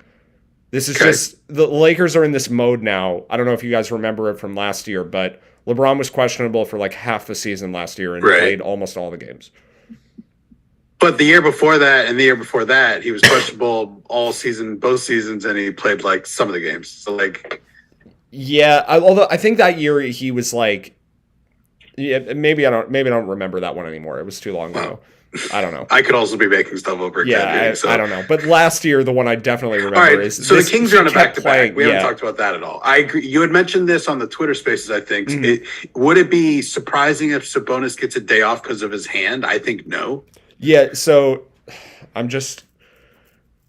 This is just the Lakers are in this mode now. I don't know if you guys remember it from last year, but LeBron was questionable for like half the season last year and played almost all the games. But the year before that and the year before that, he was questionable all season, both seasons, and he played like some of the games. So like, yeah, although I think that year he was like, Yeah, maybe I don't remember that one anymore. It was too long ago. I don't know. I could also be making stuff over again. Yeah, I don't know. But last year, the one I definitely remember All right, is so this, the Kings he are on a kept back-to-back. playing- We haven't yeah. talked about that at all. I agree. You had mentioned this on the Twitter Spaces, I think. Mm-hmm. Would it be surprising if Sabonis gets a day off because of his hand? I think no. Yeah, so I'm just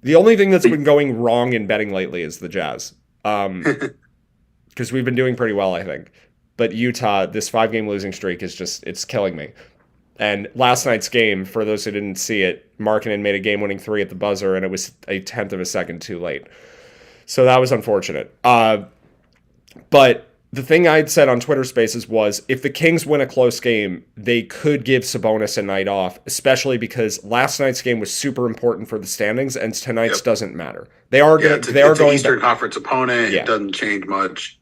the only thing that's been going wrong in betting lately is the Jazz. Because we've been doing pretty well, I think. But Utah, this 5-game losing streak is just it's killing me. And last night's game, for those who didn't see it, Markkanen made a game-winning 3 at the buzzer, and it was a tenth of a second too late. So that was unfortunate. But the thing I'd said on Twitter Spaces was if the Kings win a close game, they could give Sabonis a night off, especially because last night's game was super important for the standings, and tonight's doesn't matter. They are going. It's going an Eastern Conference opponent. Yeah. It doesn't change much.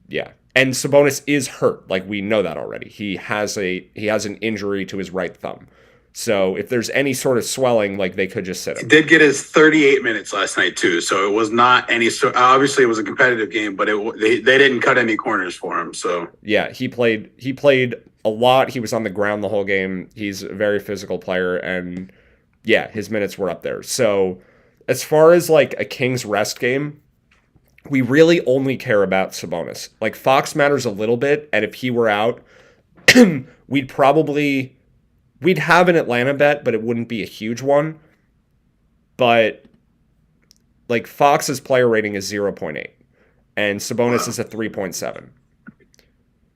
Yeah. And Sabonis is hurt. Like, we know that already. He has an injury to his right thumb. So if there's any sort of swelling, like, they could just sit He him. did get his 38 minutes last night too, so it was not any. So obviously, it was a competitive game, but they didn't cut any corners for him. So Yeah, he played a lot. He was on the ground the whole game. He's a very physical player, and yeah, his minutes were up there. So as far as like a Kings rest game, we really only care about Sabonis. Like, Fox matters a little bit, and if he were out, we'd have an Atlanta bet, but it wouldn't be a huge one. But like, Fox's player rating is 0.8, and Sabonis is a 3.7.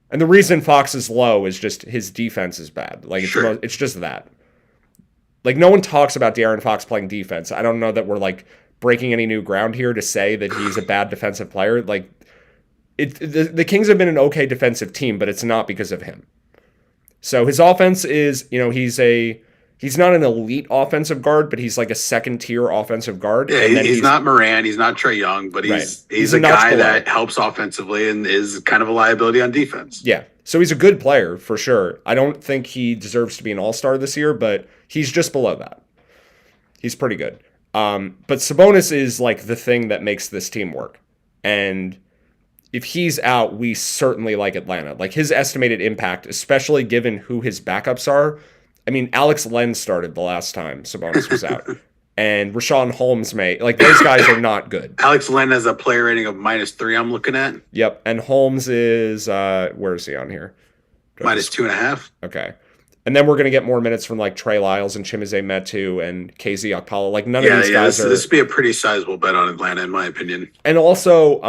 And the reason Fox is low is just his defense is bad. Like, it's just that. Like, no one talks about De'Aaron Fox playing defense. I don't know that we're like breaking any new ground here to say that he's a bad defensive player. Like, the Kings have been an okay defensive team, but it's not because of him. So his offense is, he's not an elite offensive guard, but he's like a second-tier offensive guard. yeah, And then he's not Moran, he's not Trae Young, but he's He's a a notch guy below. that helps offensively and is kind of a liability on defense. Yeah. So he's a good player for sure. I don't think he deserves to be an all-star this year, but he's just below that. He's pretty good. But Sabonis is like the thing that makes this team work. And if he's out, we certainly like Atlanta. Like, his estimated impact, especially given who his backups are. I mean, Alex Len started the last time Sabonis was out. And Rashawn Holmes those guys are not good. Alex Len has a player rating of -3. I'm looking at Yep. And Holmes is, where is he on here? -2.5. Okay. And then we're going to get more minutes from like Trey Lyles and Chimezie Metu and KZ Okpala. Like, none of these guys are. This would be a pretty sizable bet on Atlanta, in my opinion. And also,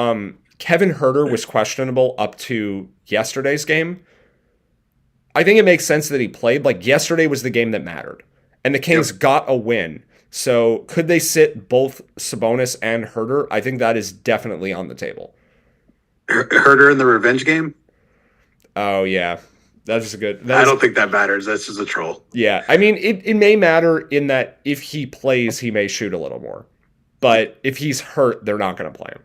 Kevin Huerter was questionable up to yesterday's game. I think it makes sense that he played. Like, yesterday was the game that mattered. And the Kings got a win. So could they sit both Sabonis and Huerter? I think that is definitely on the table. Herder in the revenge game? Oh, yeah. That's a good. I don't think that matters. That's just a troll. Yeah. I mean, it may matter in that if he plays, he may shoot a little more. But if he's hurt, they're not going to play him.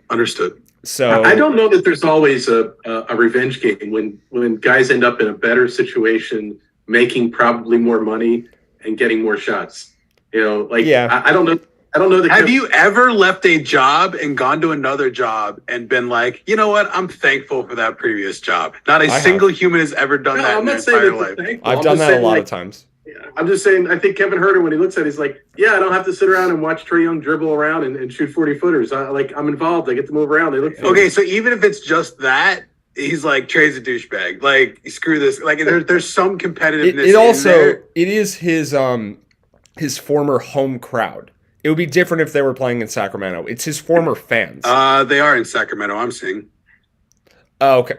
Understood. So I don't know that there's always a revenge game when guys end up in a better situation, making probably more money and getting more shots. Yeah. I don't know. I don't know that. Have you ever left a job and gone to another job and been like, you know what? I'm thankful for that previous job. Not a single human has ever done that in their entire life. I've done that a lot of times. I'm just saying, I think Kevin Huerter, when he looks at it, he's like, yeah, I don't have to sit around and watch Trae Young dribble around and shoot 40-footers. I'm involved. I get to move around. They look fun. Okay, so even if it's just that, he's like, Trey's a douchebag. Like, screw this. Like, there's some competitiveness It also, in there. it is his former home crowd. It would be different if they were playing in Sacramento. It's his former fans. They are in Sacramento, I'm seeing. Oh, okay.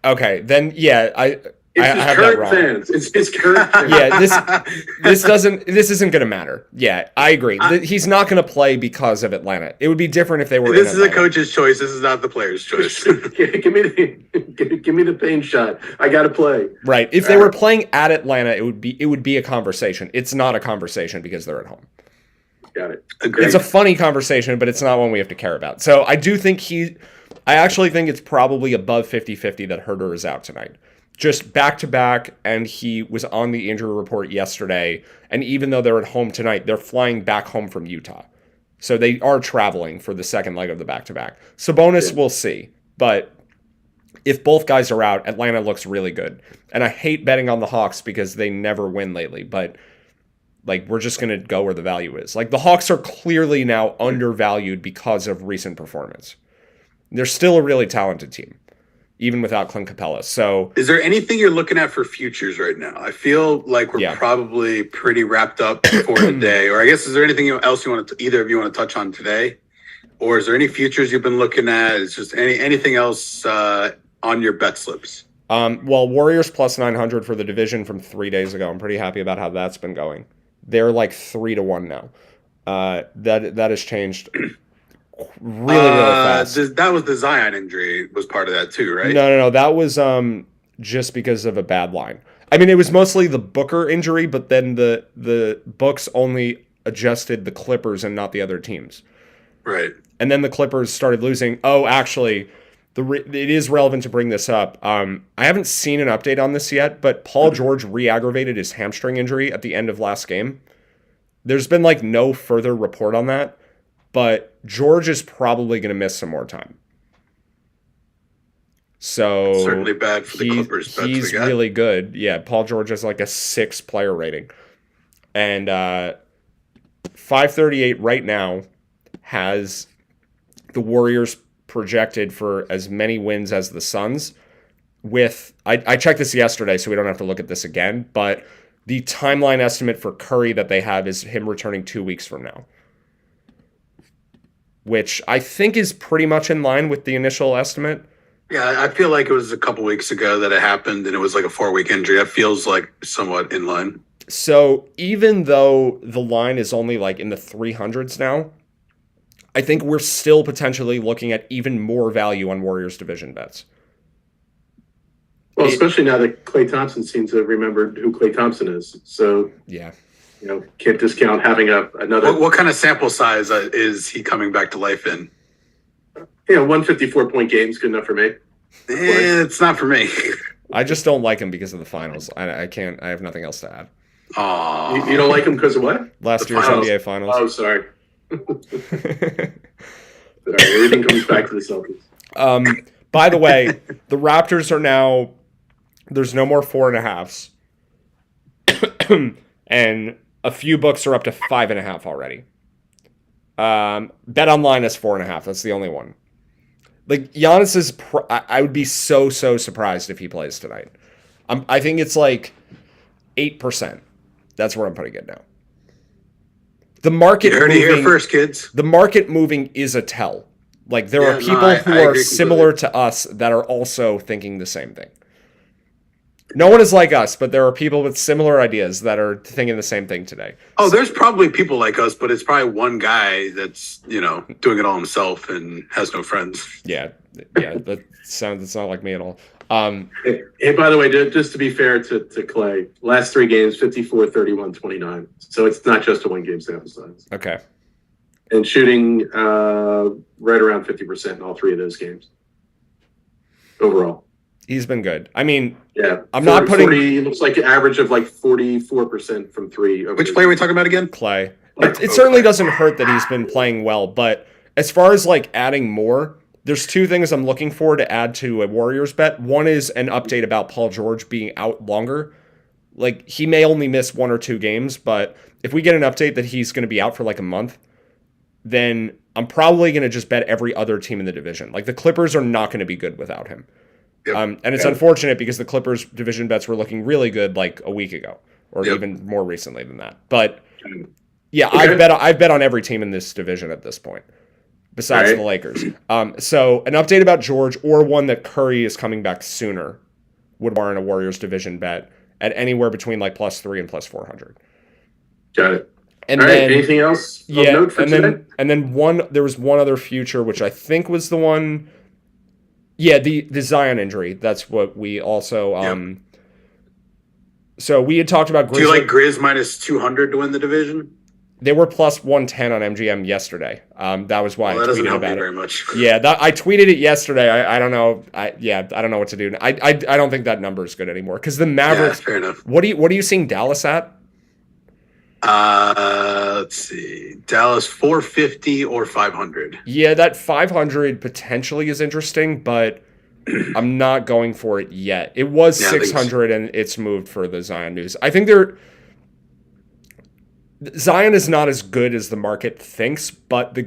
Okay, then yeah, I have that wrong. Fans. It's his current fans. Yeah, this isn't going to matter. Yeah, I agree. He's not going to play because of Atlanta. It would be different if they were. This is a coach's choice. This is not the player's choice. give me the pain shot. I got to play. Right. If they were playing at Atlanta, it would be a conversation. It's not a conversation because they're at home. Got it. Agreed. It's a funny conversation, but it's not one we have to care about. So I do think I actually think it's probably above 50-50 that Huerter is out tonight. Just back-to-back, and he was on the injury report yesterday. And even though they're at home tonight, they're flying back home from Utah. So they are traveling for the second leg of the back-to-back. Sabonis, we'll see. But if both guys are out, Atlanta looks really good. And I hate betting on the Hawks because they never win lately, but like we're just going to go where the value is. Like the Hawks are clearly now undervalued because of recent performance. They're still a really talented team, even without Clint Capella. So is there anything you're looking at for futures right now? I feel like we're probably pretty wrapped up for the day. Or I guess, is there anything else either of you want to touch on today? Or is there any futures you've been looking at? Is just anything else on your bet slips? Well, Warriors plus 900 for the division from 3 days ago. I'm pretty happy about how that's been going. They're like 3-1 now. That has changed really fast. That was the Zion injury was part of that too, right? No. That was just because of a bad line. I mean, it was mostly the Booker injury, but then the books only adjusted the Clippers and not the other teams. Right. And then the Clippers started losing. Oh, actually, it is relevant to bring this up. I haven't seen an update on this yet, but Paul George re-aggravated his hamstring injury at the end of last game. There's been like no further report on that, but George is probably going to miss some more time. So certainly bad for the Clippers. He's really good. Yeah, Paul George has like a 6 player rating. And 538 right now has the Warriors projected for as many wins as the Suns. With I checked this yesterday, so we don't have to look at this again, but the timeline estimate for Curry that they have is him returning 2 weeks from now, which I think is pretty much in line with the initial estimate. Yeah, I feel like it was a couple weeks ago that it happened, and it was like a 4-week injury. That feels like somewhat in line. So even though the line is only like in the 300s now, I think we're still potentially looking at even more value on Warriors division bets. Well, especially now that Klay Thompson seems to have remembered who Klay Thompson is. So, yeah, can't discount having another. What kind of sample size is he coming back to life in? 154-point game is good enough for me. It's not for me. I just don't like him because of the finals. I can't. I have nothing else to add. Aww. You don't like him because of what? Last year's NBA finals. Oh, sorry. Sorry, everything comes back to the Celtics. By the way, the Raptors are now. There's no more 4.5s, and a few books are up to 5.5 already. Bet Online is 4.5. That's the only one. Like Giannis is. I would be so surprised if he plays tonight. I think it's like 8%. That's where I'm putting it now. The market. You heard it here first, kids. The market moving is a tell. Like there are people who are similar to us that are also thinking the same thing. No one is like us, but there are people with similar ideas that are thinking the same thing today. Oh, there's probably people like us, but it's probably one guy that's, doing it all himself and has no friends. Yeah, that's not like me at all. Hey, by the way, just to be fair to Klay, last 3 games, 54, 31, 29. So it's not just a 1-game sample size. Okay. And shooting right around 50% in all 3 of those games overall. He's been good. I mean, yeah, I'm not putting. 40, looks like an average of like 44% from 3. Which player are we talking about again? Klay. It certainly doesn't hurt that he's been playing well, but as far as like adding more, there's 2 things I'm looking for to add to a Warriors bet. One is an update about Paul George being out longer. Like he may only miss 1 or 2 games, but if we get an update that he's going to be out for like a month, then I'm probably going to just bet every other team in the division. Like the Clippers are not going to be good without him. Yep. And it's unfortunate because the Clippers division bets were looking really good like a week ago or even more recently than that. But yeah, okay. I've bet on every team in this division at this point besides the Lakers. So an update about George or one that Curry is coming back sooner would warrant a Warriors division bet at anywhere between like +3 and +400. Got it. And all then, right, anything else? Yeah, and then there was one other future, which I think was the one. Yeah, the Zion injury. That's what we also. So we had talked about. Do you like Grizz -200 to win the division? They were +110 on MGM yesterday. That was why I tweeted about it. Very much. Yeah, I tweeted it yesterday. I don't know. I don't know what to do. I don't think that number is good anymore because the Mavericks. Yeah, fair enough. What are you seeing Dallas at? Let's see. Dallas 450 or 500. Yeah, that 500 potentially is interesting, but I'm not going for it yet. It was Yeah, I think 600 and it's moved for the Zion news. I think Zion is not as good as the market thinks, but the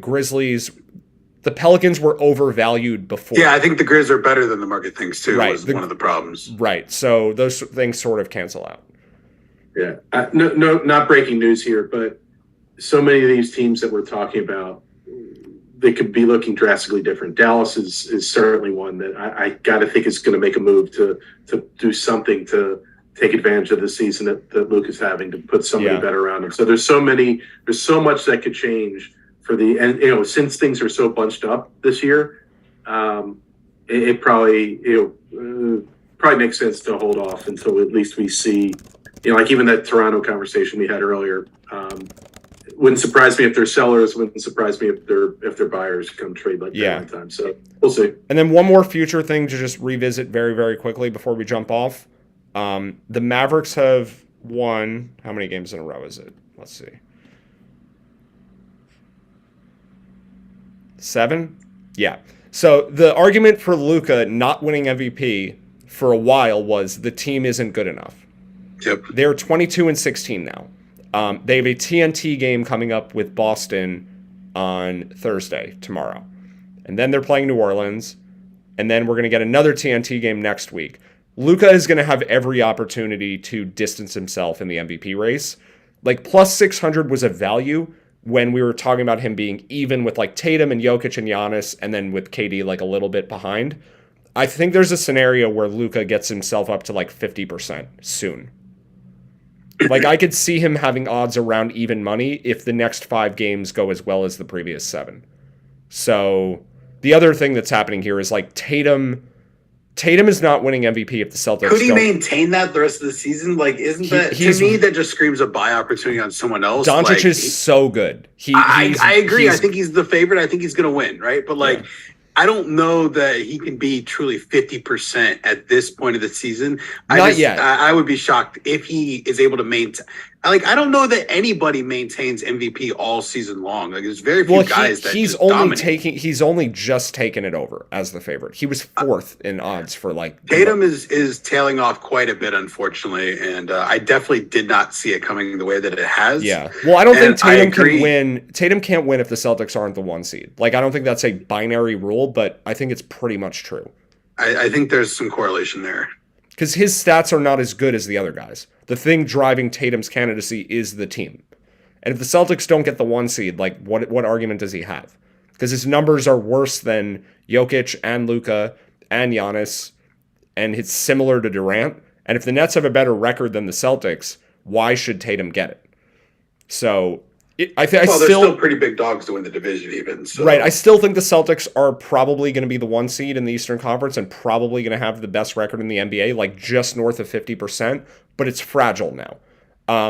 Pelicans were overvalued before. Yeah, I think the Grizz are better than the market thinks too. Right. Was one of the problems. Right. So those things sort of cancel out. Yeah. No, not breaking news here, but so many of these teams that we're talking about, they could be looking drastically different. Dallas is certainly one that I got to think is going to make a move to do something to take advantage of the season that Luke is having, to put somebody better around him. So there's so much that could change and since things are so bunched up this year, it probably makes sense to hold off until at least we see, like even that Toronto conversation we had earlier. Wouldn't surprise me if they're sellers. Wouldn't surprise me if they're buyers come trade like that one time. So we'll see. And then one more future thing to just revisit very, very quickly before we jump off. The Mavericks have won. How many games in a row is it? Let's see. 7? Yeah. So the argument for Luka not winning MVP for a while was the team isn't good enough. Yep. They're 22-16 now. They have a TNT game coming up with Boston on Thursday, tomorrow. And then they're playing New Orleans. And then we're going to get another TNT game next week. Luka is going to have every opportunity to distance himself in the MVP race. Like, plus 600 was a value when we were talking about him being even with like Tatum and Jokic and Giannis, and then with KD like a little bit behind. I think there's a scenario where Luka gets himself up to like 50% soon. Like, I could see him having odds around even money if the next 5 games go as well as the previous 7. So the other thing that's happening here is like Tatum is not winning MVP if the Celtics Could he don't. maintain that the rest of the season? Like, isn't that to me that just screams a buy opportunity on someone else? Doncic like, is so good. I agree. I think he's the favorite. I think he's going to win, right? But like, I don't know that he can be truly 50% at this point of the season. Not yet. I would be shocked if he is able to maintain. Like, I don't know that anybody maintains MVP all season long. Like, there's very few guys that he's just only dominate. He's only just taken it over as the favorite. He was 4th in odds for like. Tatum is tailing off quite a bit, unfortunately, and I definitely did not see it coming the way that it has. Yeah. Well, I don't think Tatum can win. Tatum can't win if the Celtics aren't the 1 seed. Like, I don't think that's a binary rule, but I think it's pretty much true. I think there's some correlation there. Because his stats are not as good as the other guys. The thing driving Tatum's candidacy is the team. And if the Celtics don't get the 1 seed, like, what argument does he have? Because his numbers are worse than Jokic and Luka and Giannis, and it's similar to Durant. And if the Nets have a better record than the Celtics, why should Tatum get it? So they're still pretty big dogs to win the division even. So. Right. I still think the Celtics are probably going to be the 1 seed in the Eastern Conference and probably going to have the best record in the NBA, like just north of 50%, but it's fragile now.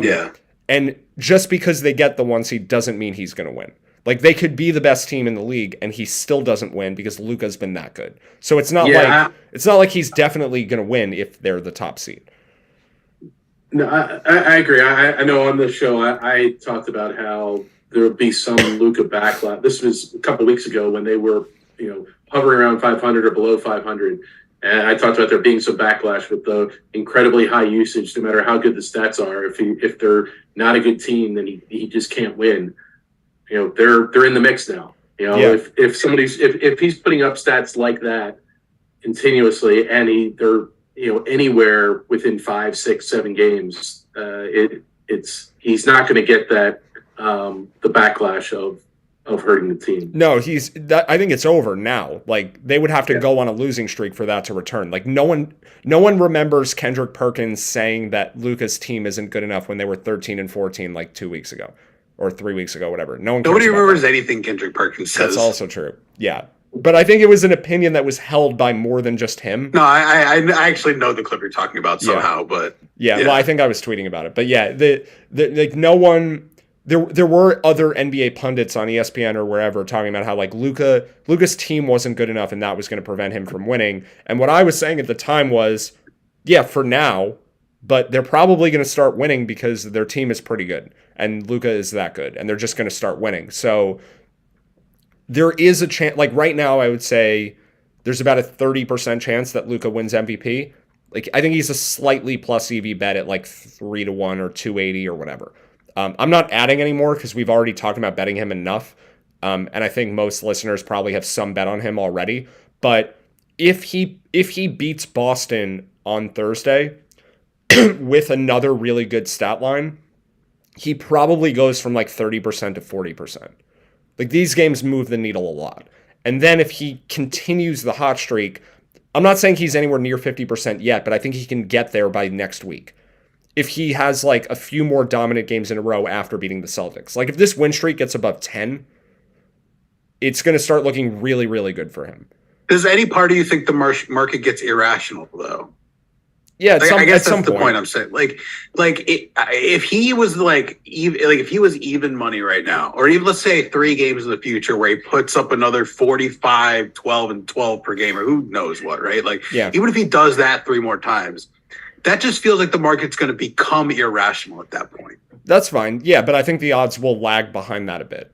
Yeah. And just because they get the 1 seed doesn't mean he's going to win. Like, they could be the best team in the league and he still doesn't win because Luka's been that good. So it's not like he's definitely going to win if they're the top seed. No, I agree. I know on the show I talked about how there would be some Luka backlash. This was a couple weeks ago when they were, hovering around 500 or below 500. And I talked about there being some backlash with the incredibly high usage, no matter how good the stats are. If they're not a good team, then he just can't win. They're in the mix now. If he's putting up stats like that continuously and they're anywhere within 5, 6, 7 games, he's not going to get that the backlash of hurting the team. No, I think it's over now. Like, they would have to go on a losing streak for that to return. Like, no one remembers Kendrick Perkins saying that Luka's team isn't good enough when they were 13-14 like 2 weeks ago or 3 weeks ago, whatever. Nobody remembers anything Kendrick Perkins says. That's also true. Yeah. But I think it was an opinion that was held by more than just him. No, I actually know the clip you're talking about somehow, but yeah. Well, I think I was tweeting about it. But yeah, no one. There were other NBA pundits on ESPN or wherever talking about how like Luka's team wasn't good enough and that was going to prevent him from winning. And what I was saying at the time was, yeah, for now, but they're probably going to start winning because their team is pretty good and Luka is that good and they're just going to start winning. So there is a chance, like right now, I would say there's about a 30% chance that Luka wins MVP. Like, I think he's a slightly plus EV bet at like 3-1 or 280 or whatever. I'm not adding anymore because we've already talked about betting him enough. And I think most listeners probably have some bet on him already. But if he beats Boston on Thursday with another really good stat line, he probably goes from like 30% to 40%. Like, these games move the needle a lot. And then if he continues the hot streak, I'm not saying he's anywhere near 50% yet, but I think he can get there by next week. If he has like a few more dominant games in a row after beating the Celtics. Like, if this win streak gets above 10, it's going to start looking really, really good for him. Does any part of you think the market gets irrational, though? Yeah, I guess at some that's the point. point I'm saying. If he was if he was even money right now, or even let's say 3 games in the future where he puts up another 45, 12, and 12 per game, or who knows what, right? Like, Yeah. even if he does that 3 more times, that just feels like the market's going to become irrational at that point. That's fine. Yeah, but I think the odds will lag behind that a bit.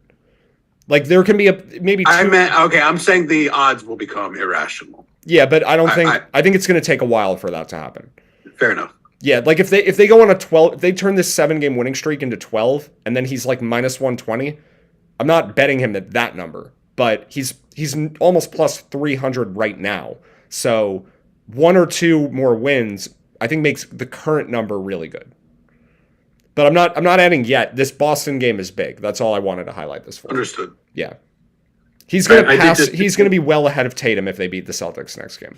Like, there can be maybe two. I'm saying the odds will become irrational. Yeah, but I don't think I think it's going to take a while for that to happen. Fair enough. Yeah, like if they go on a 12, if they turn this 7-game winning streak into 12, and then he's like minus 120, I'm not betting him at that number, but he's almost plus 300 right now. So 1 or 2 more wins, I think, makes the current number really good. But I'm not adding yet. This Boston game is big. That's all I wanted to highlight this for. Understood. Yeah. He's going to pass. just- He's going to be well ahead of Tatum if they beat the Celtics next game.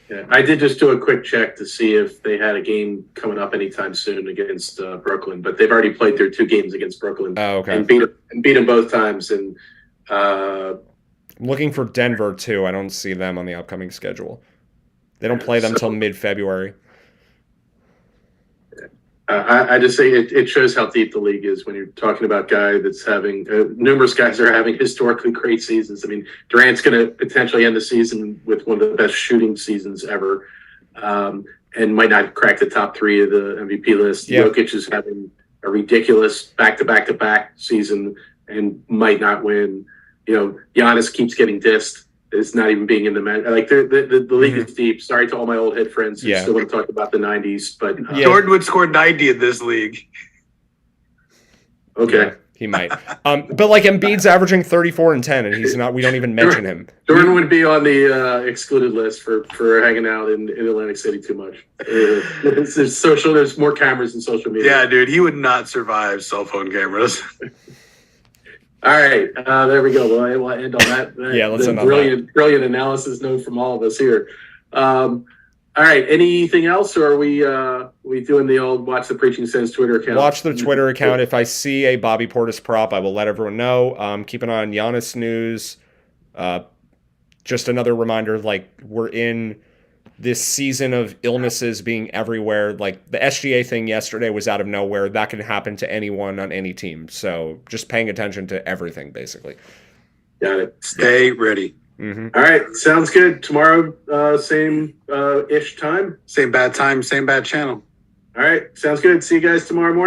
Yeah, I did just do a quick check to see if they had a game coming up anytime soon against Brooklyn, but they've already played their 2 games against Brooklyn Oh, okay. and beat them both times. And I'm looking for Denver too. I don't see them on the upcoming schedule. They don't play them until mid-February. I just say it shows how deep the league is when you're talking about a guy that's having numerous guys are having historically great seasons. I mean, Durant's going to potentially end the season with one of the best shooting seasons ever, and might not crack the top 3 of the MVP list. Yeah. Jokic is having a ridiculous back-to-back-to-back season and might not win. Giannis keeps getting dissed. It's not even being in the match. Like, the league is deep. Sorry to all my old head friends who still want to talk about the 90s, but Yeah. Jordan would score 90 in this league. okay. Yeah, he might. But like, Embiid's averaging 34 and 10, and he's not. We don't even mention him. Jordan would be on the excluded list for hanging out in Atlantic City too much. There's social. There's more cameras than social media. Yeah, dude, he would not survive cell phone cameras. All right, there we go. We'll end on that. Yeah, let's end on brilliant analysis note from all of us here. All right, anything else, or are we doing the old Watch the Preaching Sense Twitter account? Watch the Twitter account. If I see a Bobby Portis prop, I will let everyone know. Keep an eye on Giannis news. Just another reminder, like, we're in this season of illnesses being everywhere. Like, the SGA thing yesterday was out of nowhere. That can happen to anyone on any team. So just paying attention to everything, basically. Got it. Stay ready. Mm-hmm. All right, sounds good. Tomorrow, same ish time. Same bad time, same bad channel. All right, sounds good. See you guys tomorrow morning.